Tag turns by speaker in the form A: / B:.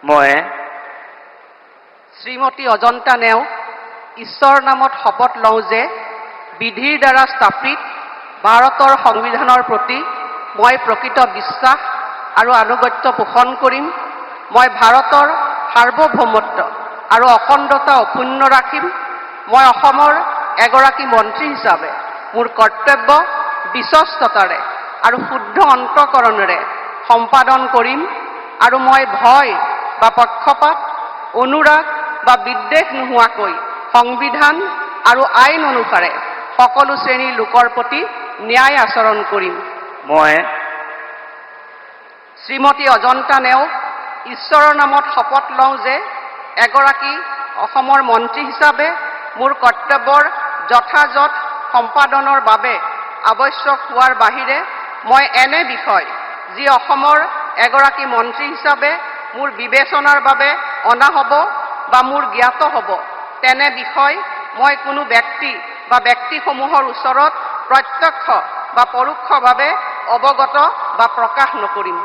A: মই
B: শ্ৰীমতী অজন্তা নেওগ ঈশ্বৰৰ নামত শপত লওঁ যে বিধিৰ দ্বাৰা স্থাপিত ভাৰতৰ সংবিধানৰ প্ৰতি মই প্ৰকৃত বিশ্বাস আৰু আনুগত্য পোষণ কৰিম। মই ভাৰতৰ সাৰ্বভৌমত্ব আৰু অখণ্ডতা অক্ষুণ্ণ ৰাখিম। মই অসমৰ এগৰাকী মন্ত্ৰী হিচাপে মোৰ কৰ্তব্য বিশ্বস্ততাৰে আৰু শুদ্ধ অন্তঃকৰণেৰে সম্পাদন কৰিম আৰু মই ভয় বা পক্ষপাত, অনুৰাগ বা বিদ্বেষ নোহোৱাকৈ সংবিধান আৰু আইন অনুসাৰে সকলো শ্ৰেণীৰ লোকৰ প্ৰতি ন্যায় আচৰণ কৰিম।
A: মই
B: শ্ৰীমতী অজন্তা নেওগ ঈশ্বৰৰ নামত শপত লওঁ যে এগৰাকী অসমৰ মন্ত্ৰী হিচাপে মোৰ কৰ্তব্যৰ যথাযথ সম্পাদনৰ বাবে আৱশ্যক হোৱাৰ বাহিৰে মই এনে বিষয় যি অসমৰ এগৰাকী মন্ত্ৰী হিচাপে মোৰ বিবেচনাৰ বাবে অনা হ'ব বা মোৰ জ্ঞাত হ'ব তেনে বিষয় মই কোনো ব্যক্তি বা ব্যক্তিসমূহৰ ওচৰত প্ৰত্যক্ষ বা পৰোক্ষভাৱে অৱগত বা প্ৰকাশ নকৰিম।